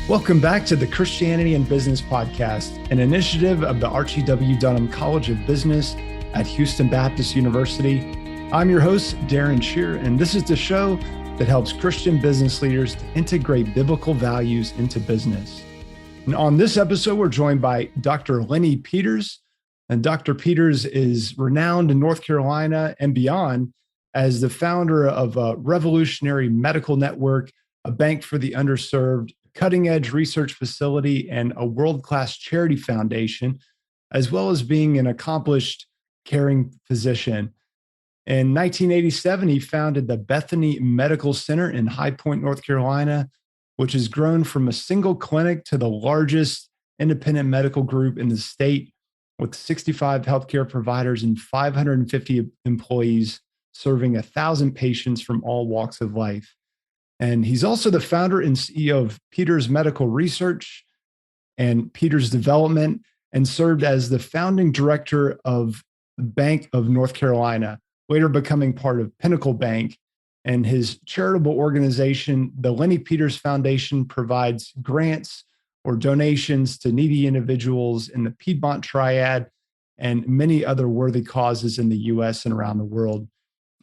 Welcome back to the Christianity and Business Podcast, an initiative of the Archie W. Dunham College of Business at Houston Baptist University. I'm your host, Darren Shear, and this is the show that helps Christian business leaders to integrate biblical values into business. And on this episode, we're joined by Dr. Lenny Peters. And Dr. Peters is renowned in North Carolina and beyond as the founder of a revolutionary medical network, a bank for the underserved, cutting-edge research facility, and a world-class charity foundation, as well as being an accomplished caring physician. In 1987, he founded the Bethany Medical Center in High Point, North Carolina, which has grown from a single clinic to the largest independent medical group in the state, with 65 healthcare providers and 550 employees serving 1,000 patients from all walks of life. And he's also the founder and CEO of Peters Medical Research and Peters Development, and served as the founding director of the Bank of North Carolina, later becoming part of Pinnacle Bank. And his charitable organization, the Lenny Peters Foundation, provides grants or donations to needy individuals in the Piedmont Triad and many other worthy causes in the U.S. and around the world.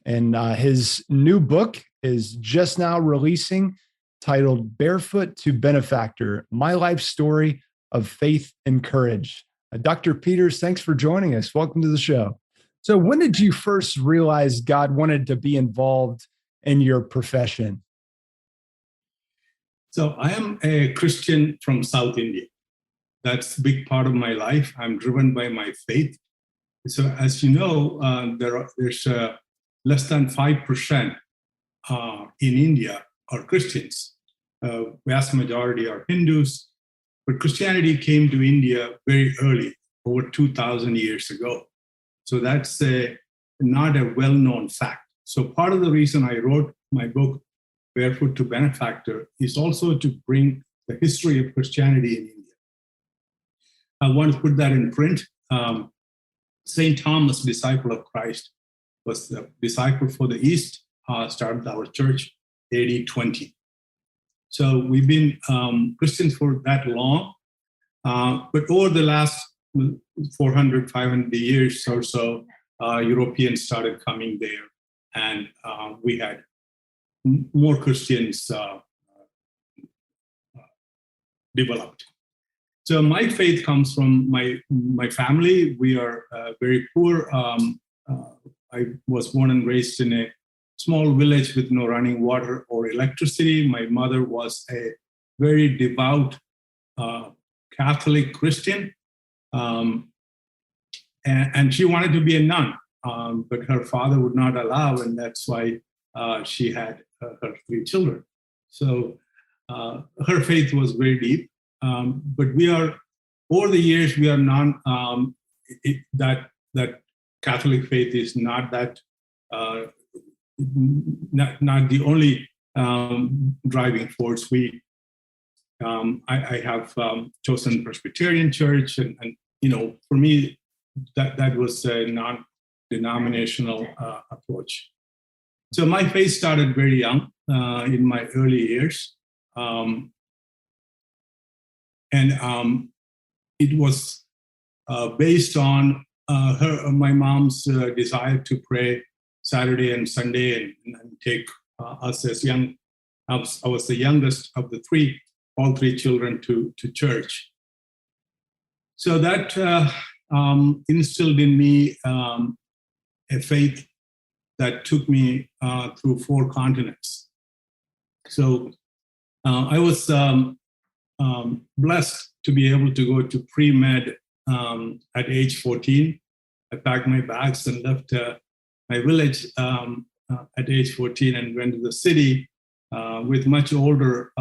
And his new book is just now releasing, titled Barefoot to Benefactor, My Life Story of Faith and Courage. Dr. Peters, thanks for joining us. Welcome to the show. So when did you first realize God wanted to be involved in your profession? So I am a Christian from South India. That's a big part of my life. I'm driven by my faith. So as you know, there's less than 5% in India are Christians. Vast majority are Hindus, but Christianity came to India very early, over 2,000 years ago. So that's not a well-known fact. So part of the reason I wrote my book, Barefoot to Benefactor, is also to bring the history of Christianity in India. I want to put that in print. St. Thomas, disciple of Christ, was the disciple for the East, started our church AD 20. So we've been Christians for that long, but over the last 400, 500 years or so, Europeans started coming there, and we had more Christians developed. So my faith comes from my family. We are very poor. I was born and raised in a small village with no running water or electricity. My mother was a very devout Catholic Christian, and she wanted to be a nun, but her father would not allow, and that's why she had her 3 children. So her faith was very deep, but we are, over the years, we are that Catholic faith is not that not the only driving force. I have chosen Presbyterian Church, and for me that was a non-denominational approach. So my faith started very young, in my early years, and it was based on my mom's desire to pray Saturday and Sunday and take us as young. I was the youngest of the all three children to church. So that instilled in me a faith that took me through 4 continents. So I was blessed to be able to go to pre-med at age 14. I packed my bags and left my village at age 14 and went to the city with much older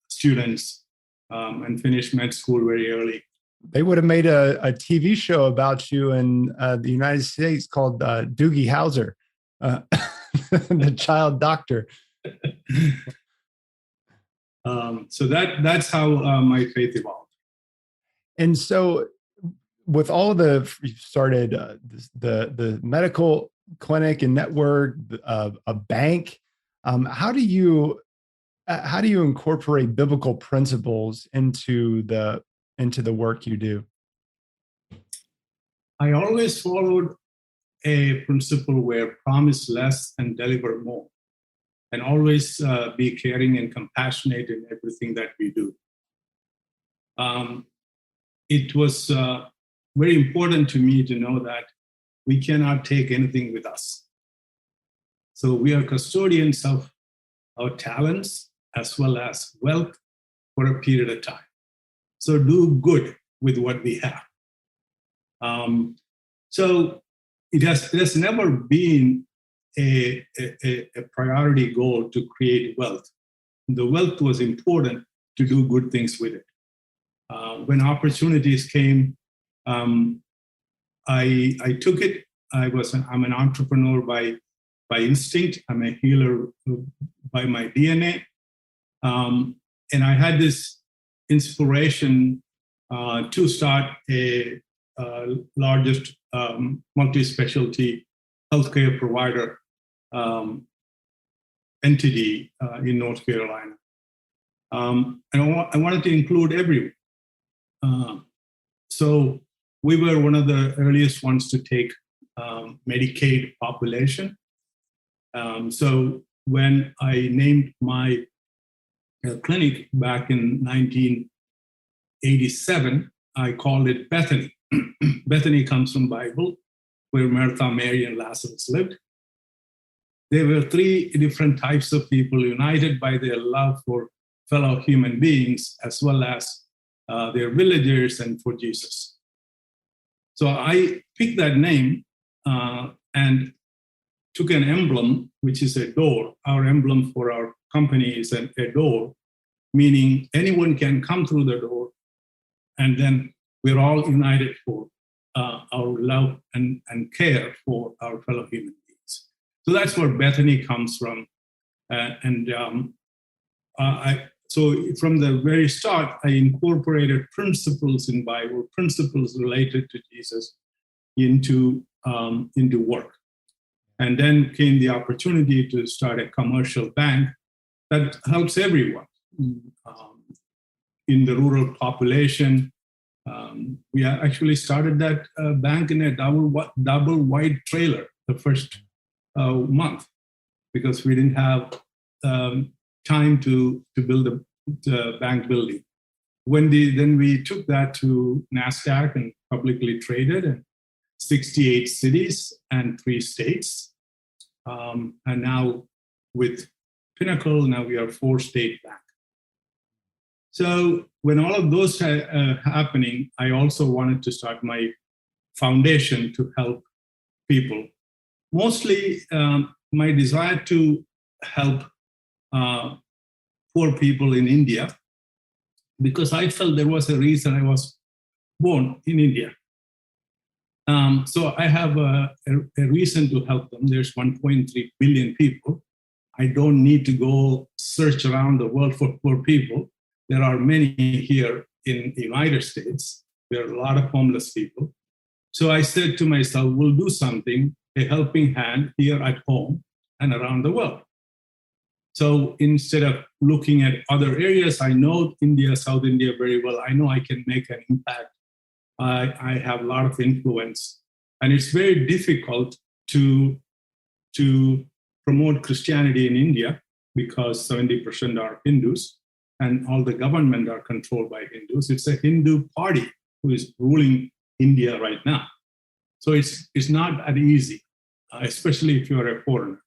students and finished med school very early. They would have made a TV show about you in the United States called Doogie Howser, the child doctor. So that's how my faith evolved. And so with all of you started the medical clinic and network, a bank. How do you How do you incorporate biblical principles into the work you do? I always followed a principle where promise less and deliver more, and always be caring and compassionate in everything that we do. It was very important to me to know that we cannot take anything with us. So we are custodians of our talents as well as wealth for a period of time. So do good with what we have. So it has never been a priority goal to create wealth. The wealth was important to do good things with it. When opportunities came, I took it. I'm an entrepreneur by instinct. I'm a healer by my DNA. And I had this inspiration to start a largest multi-specialty healthcare provider entity in North Carolina. And I wanted to include everyone. So we were one of the earliest ones to take Medicaid population. So when I named my clinic back in 1987, I called it Bethany. Bethany comes from Bible, where Martha, Mary, and Lazarus lived. There were three different types of people united by their love for fellow human beings, as well as their villagers and for Jesus. So I picked that name and took an emblem, which is a door. Our emblem for our company is a door, meaning anyone can come through the door, and then we're all united for our love and care for our fellow human beings. So that's where Bethany comes from. So from the very start, I incorporated principles in Bible, principles related to Jesus into work. And then came the opportunity to start a commercial bank that helps everyone. In the rural population, we actually started that bank in a double wide trailer the first month, because we didn't have time to build the bank building. Then we took that to NASDAQ and publicly traded in 68 cities and 3 states. And now with Pinnacle, now we are 4-state bank. So when all of those happening, I also wanted to start my foundation to help people. Mostly my desire to help poor people in India, because I felt there was a reason I was born in India. So I have a reason to help them. There's 1.3 billion people. I don't need to go search around the world for poor people. There are many here in the United States. There are a lot of homeless people. So I said to myself, we'll do something, a helping hand here at home and around the world. So instead of looking at other areas, I know India, South India very well. I know I can make an impact. I have a lot of influence. And it's very difficult to promote Christianity in India because 70% are Hindus and all the government are controlled by Hindus. It's a Hindu party who is ruling India right now. So it's not that easy, especially if you're a foreigner.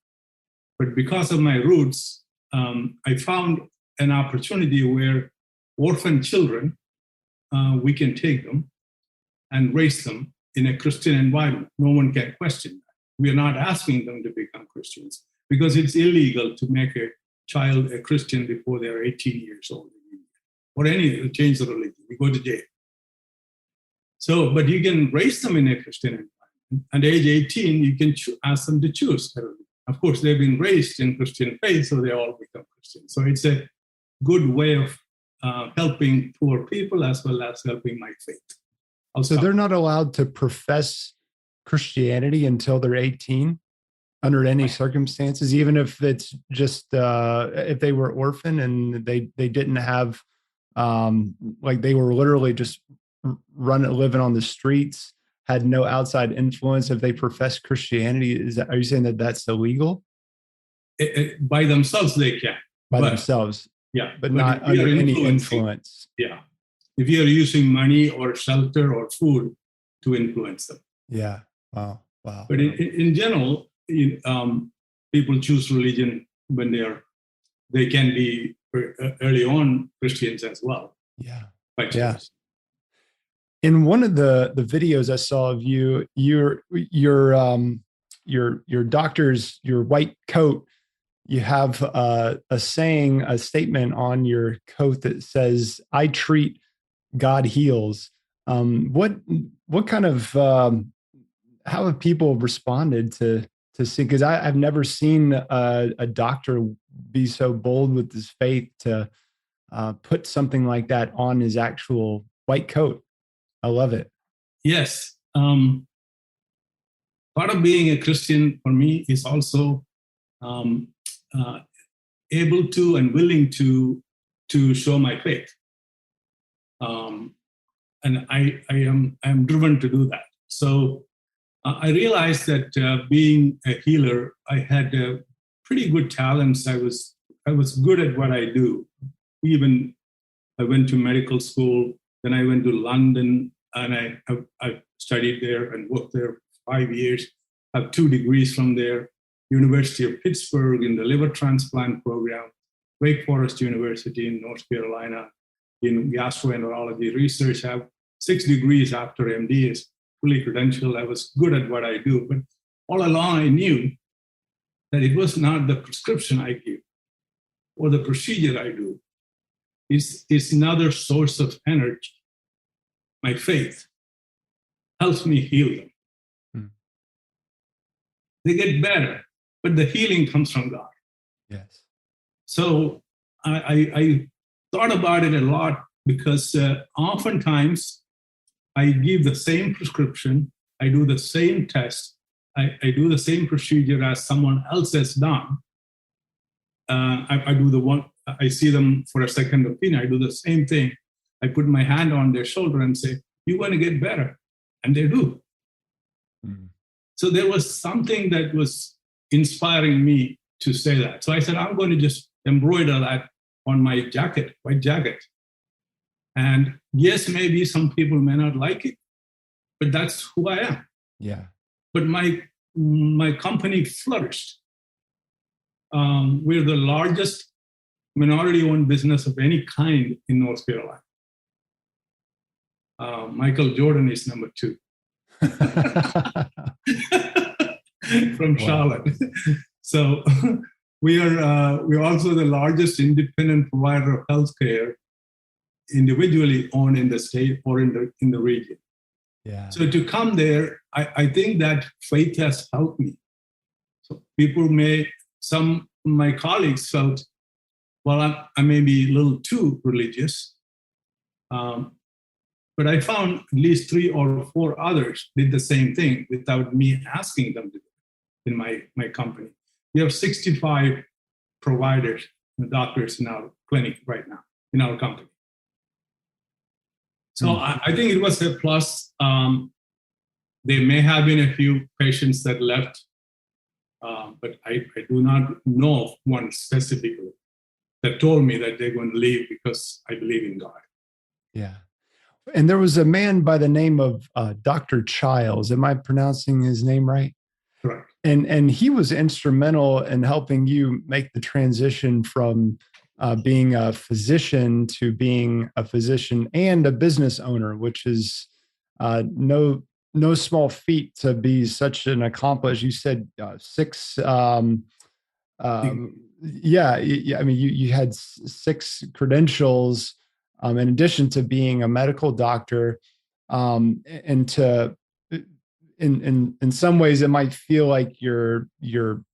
But because of my roots, I found an opportunity where orphan children, we can take them and raise them in a Christian environment. No one can question that. We are not asking them to become Christians because it's illegal to make a child a Christian before they're 18 years old or any change the religion. We go to jail. So, but you can raise them in a Christian environment. At age 18, you can ask them to choose. Of course, they've been raised in Christian faith, so they all become Christians. So it's a good way of helping poor people as well as helping my faith. So they're not allowed to profess Christianity until they're 18? under any circumstances, even if it's just if they were orphan and they didn't have like they were literally just living on the streets, had no outside influence. If they profess Christianity, are you saying that that's illegal? By themselves they can. By themselves, yeah, but not under any influence. Yeah, if you are using money or shelter or food to influence them. Yeah. Wow. But in general, people choose religion when they can be early on Christians as well. Yeah. By choice. Yeah. In one of the videos I saw of you, your doctor's, your white coat, you have a statement on your coat that says, "I treat, God heals." What kind of how have people responded to see? Because I've never seen a doctor be so bold with his faith to put something like that on his actual white coat. I love it. Yes. Part of being a Christian for me is also able to and willing to show my faith. And I am driven to do that. So I realized that being a healer, I had pretty good talents. I was good at what I do. Even I went to medical school, then I went to London, and I studied there and worked there for 5 years. I have 2 degrees from there. University of Pittsburgh in the liver transplant program, Wake Forest University in North Carolina in gastroenterology research. I have 6 degrees after MD, is fully credentialed. I was good at what I do, but all along I knew that it was not the prescription I give or the procedure I do. It's another source of energy. My faith helps me heal them. They get better, but the healing comes from God. Yes. So I thought about it a lot because oftentimes I give the same prescription, I do the same test, I do the same procedure as someone else has done. I do the one, I see them for a second opinion, I do the same thing. I put my hand on their shoulder and say, "You're going to get better." And they do. Mm-hmm. So there was something that was inspiring me to say that. So I said, I'm going to just embroider that on my jacket, white jacket. And yes, maybe some people may not like it, but that's who I am. Yeah. But my company flourished. We're the largest minority-owned business of any kind in North Carolina. Michael Jordan is number 2 from Charlotte. So we're also the largest independent provider of healthcare, individually owned in the state or in the region. Yeah. So to come there, I think that faith has helped me. So some of my colleagues felt, well, I may be a little too religious. But I found at least 3 or 4 others did the same thing without me asking them to do it in my company. We have 65 providers and doctors in our clinic right now, in our company. So I think it was a plus. There may have been a few patients that left, but I do not know of one specifically that told me that they're going to leave because I believe in God. Yeah. And there was a man by the name of Dr. Childs. Am I pronouncing his name right? Correct. And he was instrumental in helping you make the transition from being a physician to being a physician and a business owner, which is no small feat to be such an accomplished. You said 6. I mean, you had 6 credentials. In addition to being a medical doctor, and to in some ways, it might feel like you're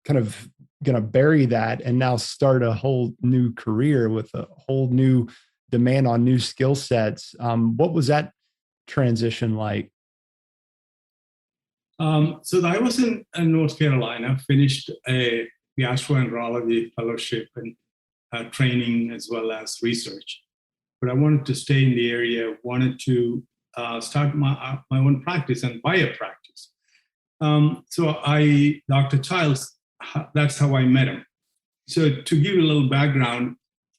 kind of going to bury that and now start a whole new career with a whole new demand on new skill sets. What was that transition like? So I was in North Carolina, finished a gastroenterology fellowship and training as well as research. But I wanted to stay in the area, wanted to start my own practice and buy a practice. Dr. Childs, that's how I met him. So to give you a little background,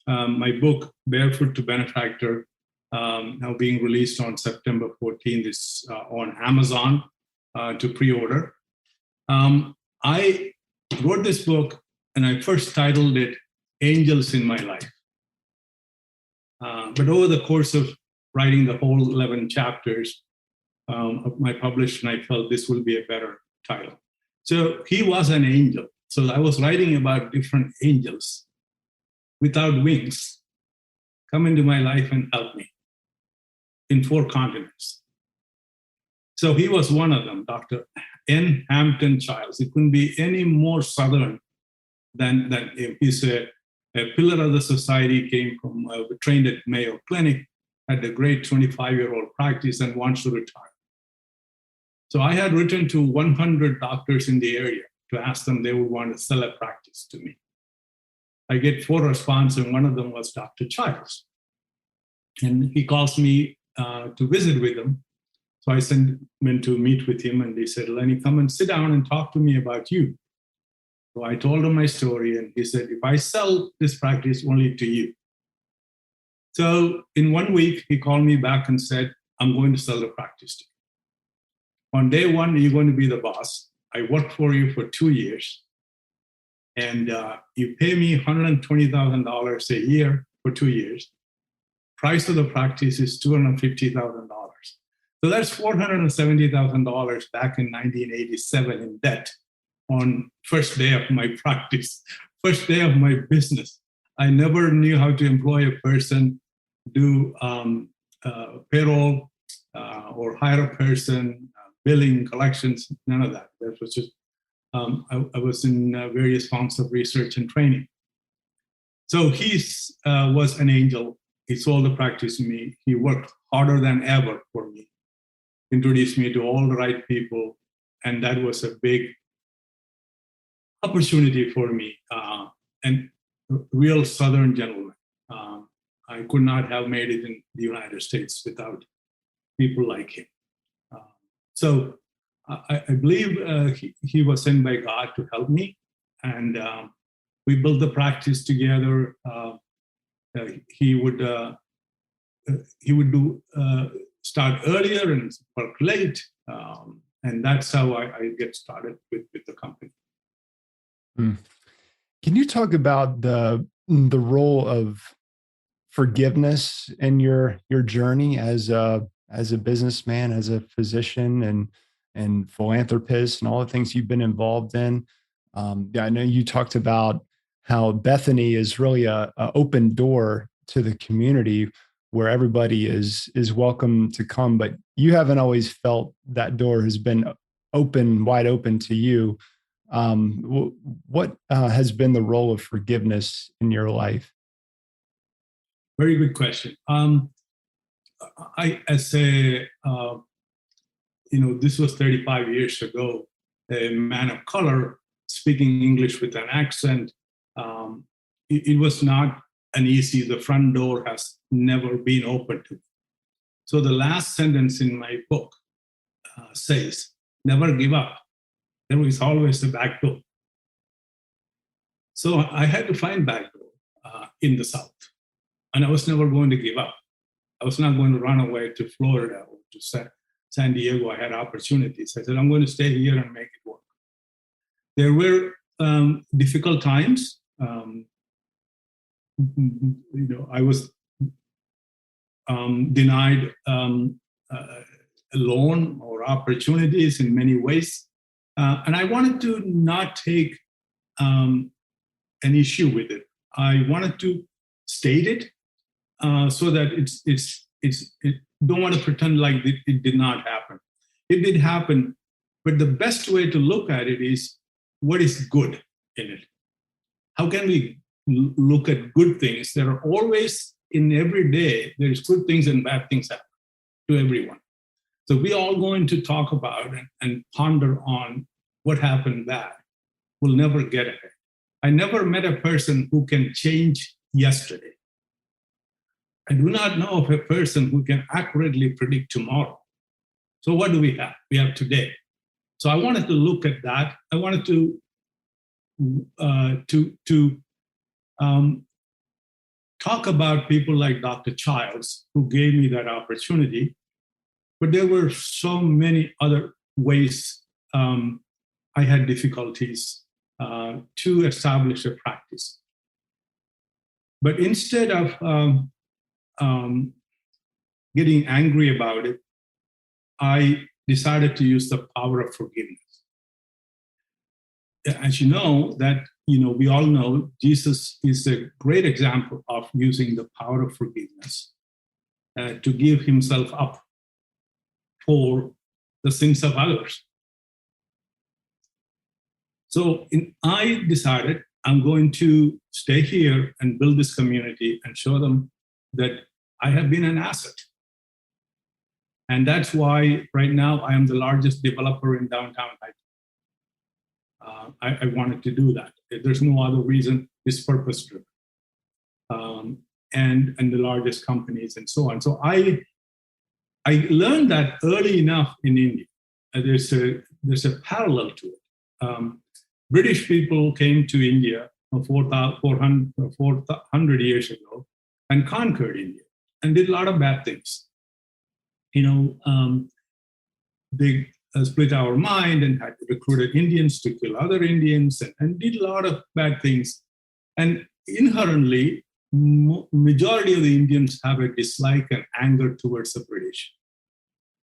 my book, Barefoot to Benefactor, now being released on September 14th, is on Amazon to pre-order. I wrote this book and I first titled it Angels in My Life. But over the course of writing the whole 11 chapters of my publication, I felt this will be a better title. So he was an angel. So I was writing about different angels without wings come into my life and help me in 4 continents. So he was one of them, Dr. N. Hampton Childs. It couldn't be any more Southern than him. He's a pillar of the society, came from, trained at Mayo Clinic, had a great 25-year-old practice and wants to retire. So I had written to 100 doctors in the area to ask them they would want to sell a practice to me. I get 4 responses, and one of them was Dr. Childs. And he calls me to visit with him. So I sent him in to meet with him, and he said, Lenny, come and sit down and talk to me about you. So I told him my story, and he said, if I sell this practice only to you. So in 1 week, he called me back and said, I'm going to sell the practice to you. On day 1, you're going to be the boss. I worked for you for 2 years, and you pay me $120,000 a year for 2 years. Price of the practice is $250,000. So that's $470,000 back in 1987 in debt on first day of my practice, first day of my business. I never knew how to employ a person, do payroll or hire a person, billing, collections, none of that. That was just, I was in various forms of research and training. So he was an angel. He sold the practice to me. He worked harder than ever for me, introduced me to all the right people, and that was a big opportunity for me. And real Southern gentleman. I could not have made it in the United States without people like him. So I believe he was sent by God to help me, and we built the practice together. He would start earlier and work late, and that's how I get started with the company. Can you talk about the role of forgiveness in your journey as a businessman, as a physician, and philanthropist, and all the things you've been involved in? I know you talked about how Bethany is really a open door to the community where everybody is welcome to come, but you haven't always felt that door has been wide open to you. What has been the role of forgiveness in your life? Very good question. This was 35 years ago, a man of color speaking English with an accent. It was not an easy, the front door has never been open to me. So the last sentence in my book says, never give up. There is always a back door. So I had to find back door in the South. And I was never going to give up. I was not going to run away to Florida or to San Diego. I had opportunities. I said, I'm going to stay here and make it work. There were difficult times. I was denied a loan or opportunities in many ways. And I wanted to not take an issue with it. I wanted to state it so that don't want to pretend like it did not happen. It did happen, but the best way to look at it is what is good in it. How can we look at good things? There are always, in every day, there's good things and bad things happen to everyone. So we all going to talk about and ponder on what happened that will never get ahead. I never met a person who can change yesterday. I do not know of a person who can accurately predict tomorrow. So what do we have? We have today. So I wanted to look at that. I wanted to talk about people like Dr. Childs, who gave me that opportunity. But there were so many other ways I had difficulties to establish a practice. But instead of getting angry about it, I decided to use the power of forgiveness. As you know, we all know Jesus is a great example of using the power of forgiveness to give himself up for the sins of others. So I decided I'm going to stay here and build this community and show them that I have been an asset. And that's why right now I am the largest developer in downtown Haiti. I wanted to do that. There's no other reason. It's purpose-driven. And the largest companies and so on. So I learned that early enough in India. There's a parallel to it. British people came to India 400 years ago and conquered India and did a lot of bad things. They split our mind and had recruited Indians to kill other Indians and did a lot of bad things. And inherently, majority of the Indians have a dislike and anger towards the British.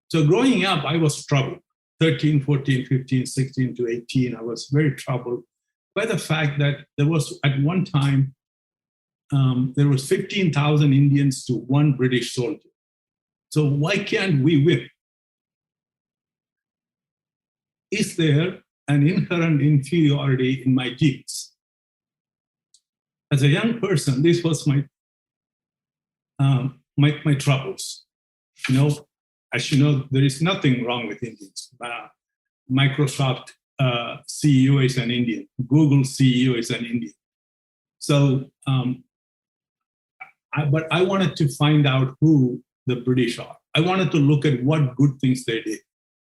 So growing up, I was troubled. 13, 14, 15, 16 to 18, I was very troubled by the fact that there was, at one time, there was 15,000 Indians to one British soldier. So why can't we win? Is there an inherent inferiority in my genes? As a young person, this was my troubles. As you know, there is nothing wrong with Indians. Microsoft CEO is an Indian. Google CEO is an Indian. So, but I wanted to find out who the British are. I wanted to look at what good things they did.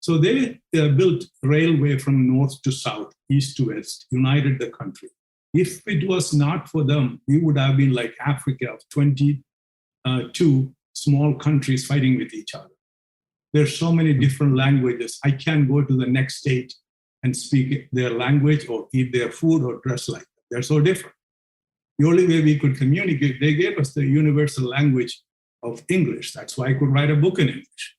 So they built railway from north to south, east to west, united the country. If it was not for them, we would have been like Africa of 22 small countries fighting with each other. There's so many different languages. I can't go to the next state and speak their language or eat their food or dress like them. They're so different. The only way we could communicate, they gave us the universal language of English. That's why I could write a book in English.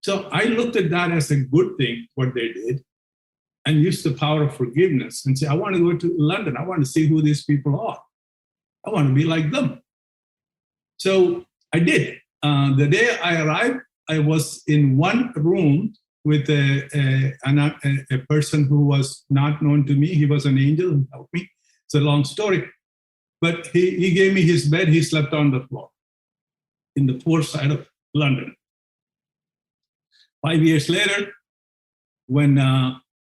So I looked at that as a good thing, what they did, and used the power of forgiveness and say, I want to go to London. I want to see who these people are. I want to be like them. So I did. The day I arrived, I was in one room with a person who was not known to me. He was an angel and helped me. It's a long story. But he gave me his bed. He slept on the floor in the poor side of London. 5 years later, when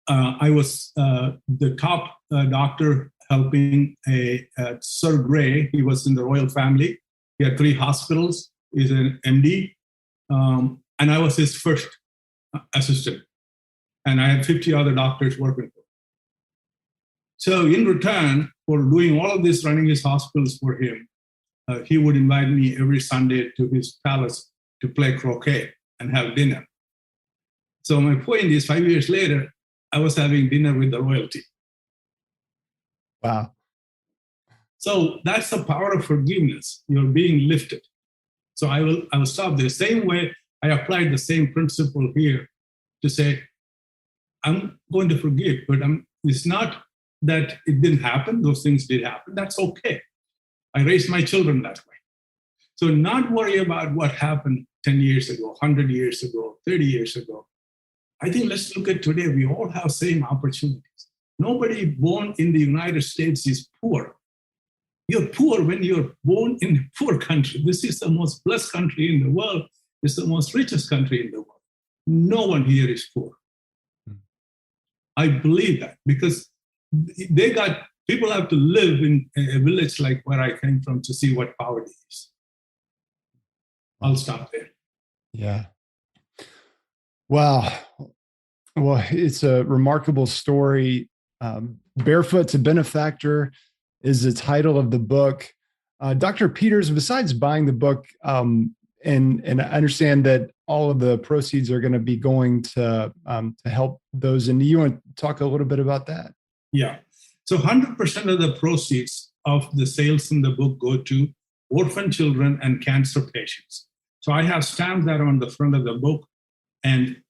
I was the top doctor helping Sir Grey, he was in the royal family. He had 3 hospitals. He's an MD. And I was his first assistant. And I had 50 other doctors working for him. So in return for doing all of this, running his hospitals for him, he would invite me every Sunday to his palace to play croquet and have dinner. So my point is, 5 years later, I was having dinner with the royalty. Wow. So that's the power of forgiveness. You're being lifted. So I will stop there. Same way I applied the same principle here to say, I'm going to forgive, but it's not that it didn't happen. Those things did happen. That's okay. I raised my children that way. So not worry about what happened 10 years ago, 100 years ago, 30 years ago. I think let's look at today. We all have same opportunities. Nobody born in the United States is poor. You're poor when you're born in a poor country. This is the most blessed country in the world. It's the most richest country in the world. no one here is poor. I believe that because people have to live in a village like where I came from to see what poverty is. I'll stop there. Yeah. Wow. Well, it's a remarkable story. Barefoot to Benefactor is the title of the book. Dr. Peters, besides buying the book, and I understand that all of the proceeds are going to be going to help those. And you want to talk a little bit about that? Yeah. So 100% of the proceeds of the sales in the book go to orphan children and cancer patients. So I have stamped that on the front of the book. And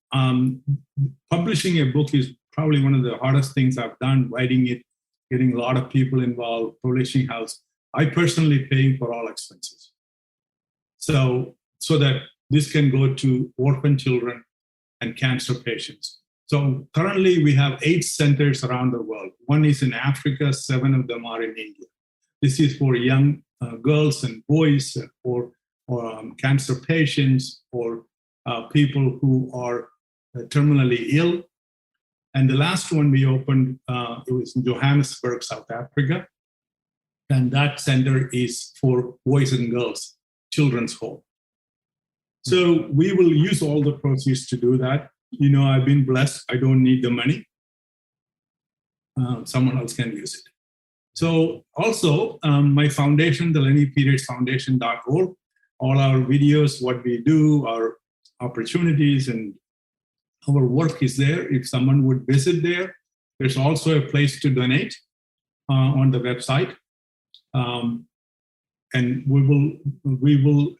publishing a book is probably one of the hardest things I've done, writing it, getting a lot of people involved, publishing house. I personally paying for all expenses. So that this can go to orphan children and cancer patients. So currently we have 8 centers around the world. 1 is in Africa, 7 of them are in India. This is for young girls and boys, or cancer patients, or people who are terminally ill. And the last one we opened, it was in Johannesburg, South Africa. And that center is for boys and girls, children's home. So we will use all the proceeds to do that. I've been blessed. I don't need the money. Someone else can use it. So also my foundation, the Lenny Peters Foundation.org, all our videos, what we do, our opportunities and our work is there. If someone would visit there, there's also a place to donate on the website. And we will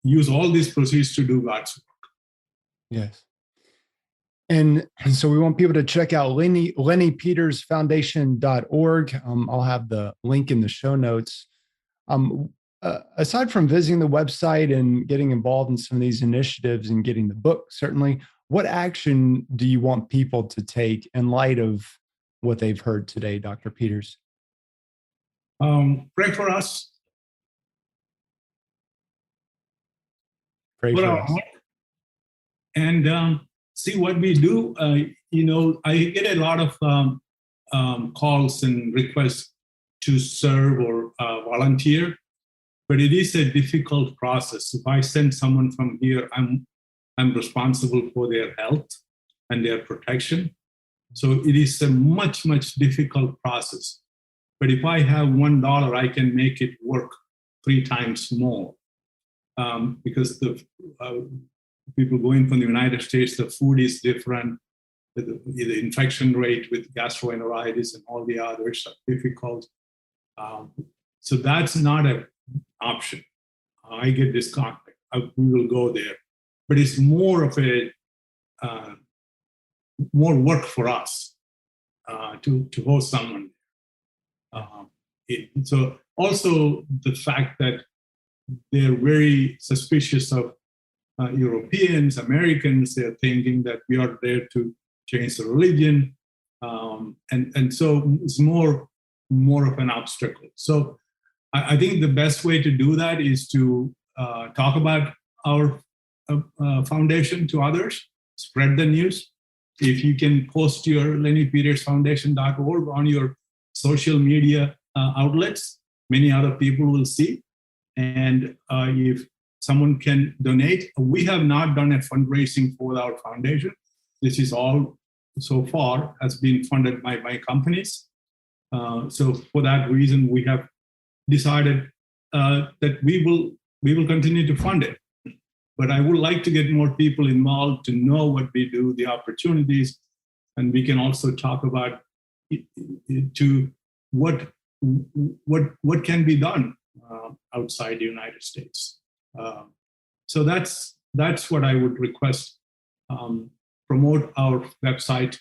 use all these proceeds to do God's work. Yes. And so we want people to check out LennyPetersFoundation.org. I'll have the link in the show notes. Aside from visiting the website and getting involved in some of these initiatives and getting the book, certainly, what action do you want people to take in light of what they've heard today, Dr. Peters? Pray for us. Pray for us. And see what we do. I get a lot of calls and requests to serve or volunteer, but it is a difficult process. If I send someone from here, I'm responsible for their health and their protection. So it is a much, much difficult process. But if I have $1, I can make it work 3 times more. Because the people going from the United States, the food is different. The infection rate with gastroenteritis and all the others are difficult. So that's not an option. I get this contact. We will go there. But it's more of more work for us to host someone. So also the fact that they're very suspicious of Europeans, Americans. They're thinking that we are there to change the religion. And so it's more of an obstacle. So I think the best way to do that is to talk about our foundation to others, spread the news. If you can post your LennyPetersFoundation.org on your social media outlets, many other people will see. And if someone can donate, we have not done a fundraising for our foundation. This is all so far has been funded by my companies. So for that reason, we have decided that we will continue to fund it. But I would like to get more people involved to know what we do, the opportunities, and we can also talk about to what can be done outside the United States. So that's what I would request. Promote our website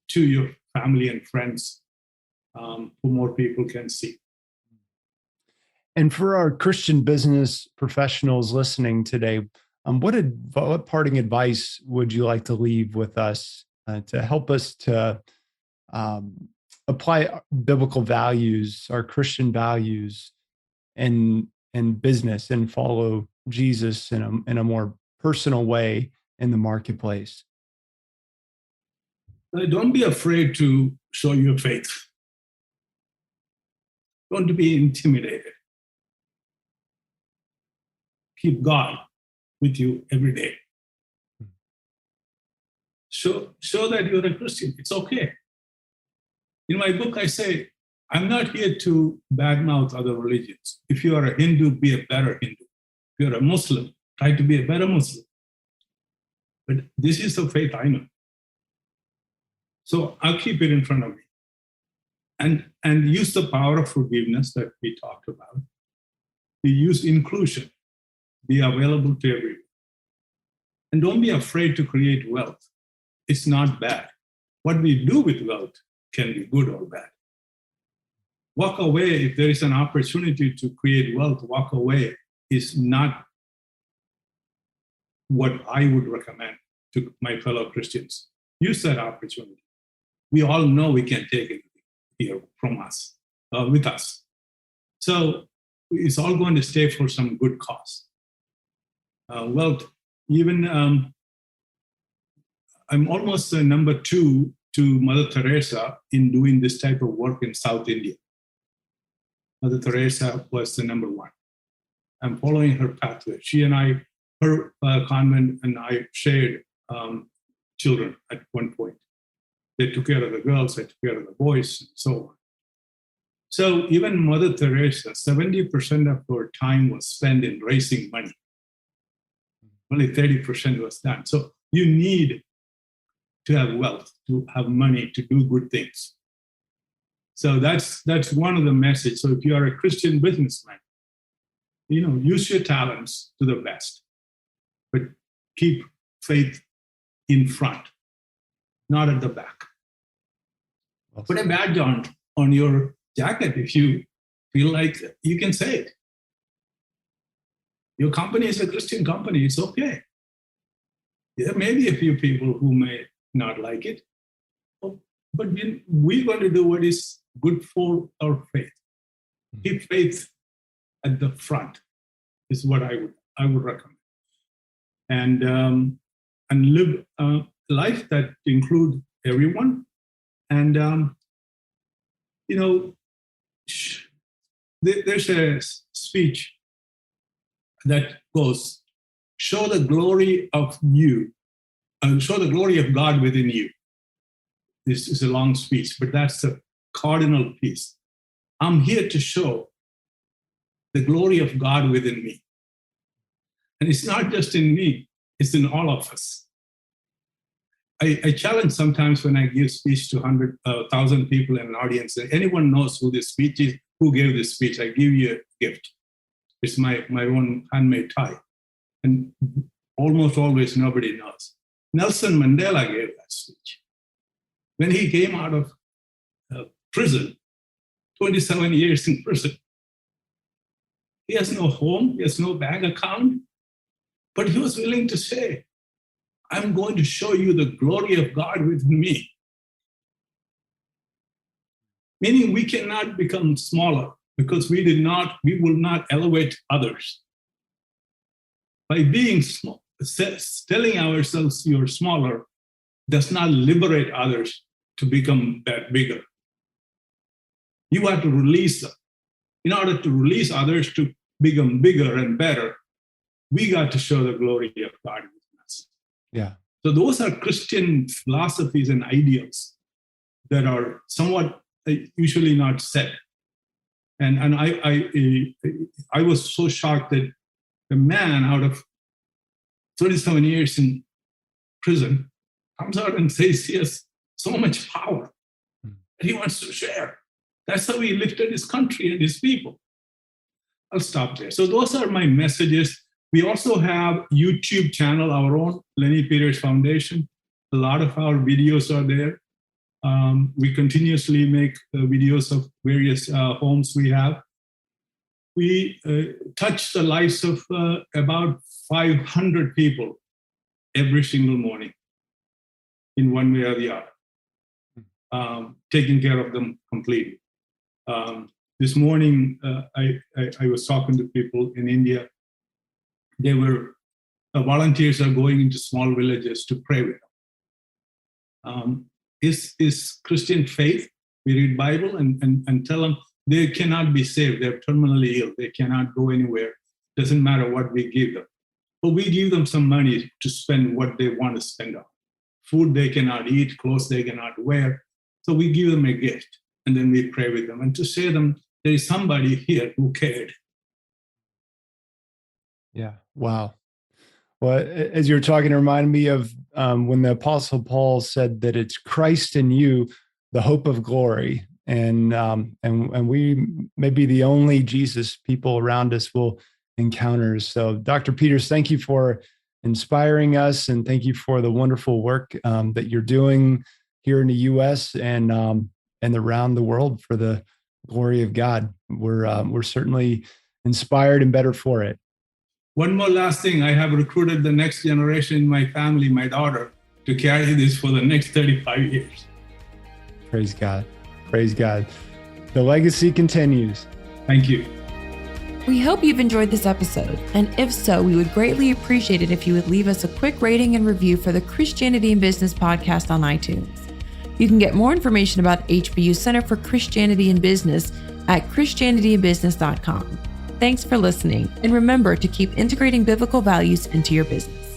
to your family and friends, who more people can see. And for our Christian business professionals listening today, what parting advice would you like to leave with us to help us to apply biblical values, our Christian values, in business and follow Jesus in a more personal way in the marketplace? Don't be afraid to show your faith. Don't be intimidated. Keep God with you every day. Show that you're a Christian. It's okay. In my book, I say, I'm not here to badmouth other religions. If you are a Hindu, be a better Hindu. If you're a Muslim, try to be a better Muslim. But this is the faith I know. So I'll keep it in front of me. And use the power of forgiveness that we talked about. We use inclusion. Be available to everyone. And don't be afraid to create wealth. It's not bad. What we do with wealth can be good or bad. Walk away if there is an opportunity to create wealth. Walk away is not what I would recommend to my fellow Christians. Use that opportunity. We all know we can't take it here from us, with us. So it's all going to stay for some good cause. Wealth, even I'm almost number 2 to Mother Teresa in doing this type of work in South India. Mother Teresa was the number 1. I'm following her pathway. She and I, her convent and I shared children at one point. They took care of the girls, I took care of the boys, and so on. So even Mother Teresa, 70% of her time was spent in raising money. Only 30% was done. So you need to have wealth, to have money, to do good things. So that's one of the messages. So if you are a Christian businessman, use your talents to the best, but keep faith in front, not at the back. Awesome. Put a badge on your jacket if you feel like you can say it. Your company is a Christian company, it's okay. There may be a few people who may not like it, but we're going to do what is good for our faith. Keep faith at the front is what I would recommend. And live a life that includes everyone. And, there's a speech that goes, show the glory of you, and show the glory of God within you. This is a long speech, but that's the cardinal piece. I'm here to show the glory of God within me. And it's not just in me, it's in all of us. I challenge sometimes when I give speech to 1,000 people in an audience, anyone knows who this speech is, who gave this speech, I give you a gift. It's my own handmade tie. And almost always nobody knows. Nelson Mandela gave that speech. When he came out of prison, 27 years in prison, he has no home, he has no bank account, but he was willing to say, I'm going to show you the glory of God within me. Meaning we cannot become smaller because we will not elevate others. By being small, telling ourselves you're smaller does not liberate others to become that bigger. You have to release them. In order to release others to become bigger and better, we got to show the glory of God within us. Yeah. So those are Christian philosophies and ideals that are somewhat usually not said. And I was so shocked that a man out of 37 years in prison comes out and says he has so much power that he wants to share. That's how he lifted his country and his people. I'll stop there. So those are my messages. We also have YouTube channel, our own Lenny Peters Foundation. A lot of our videos are there. We continuously make videos of various homes we have. We touch the lives of about 500 people every single morning in one way or the other, taking care of them completely. This morning, I was talking to people in India. They were volunteers are going into small villages to pray with them. Is Christian faith. We read Bible and tell them they cannot be saved. They're terminally ill. They cannot go anywhere. Doesn't matter what we give them. But we give them some money to spend what they want to spend on. Food they cannot eat, clothes they cannot wear. So we give them a gift, and then we pray with them. And to say to them, there is somebody here who cared. Yeah. Wow. Well, as you're talking, it reminded me of when the Apostle Paul said that it's Christ in you, the hope of glory. And we may be the only Jesus people around us will encounter. So Dr. Peters, thank you for inspiring us, and thank you for the wonderful work that you're doing here in the U.S. and around the world for the glory of God. We're certainly inspired and better for it. One more last thing, I have recruited the next generation in my family, my daughter, to carry this for the next 35 years. Praise God. Praise God. The legacy continues. Thank you. We hope you've enjoyed this episode, and if so, we would greatly appreciate it if you would leave us a quick rating and review for the Christianity in Business podcast on iTunes. You can get more information about HBU Center for Christianity in Business at christianityinbusiness.com. Thanks for listening, and remember to keep integrating biblical values into your business.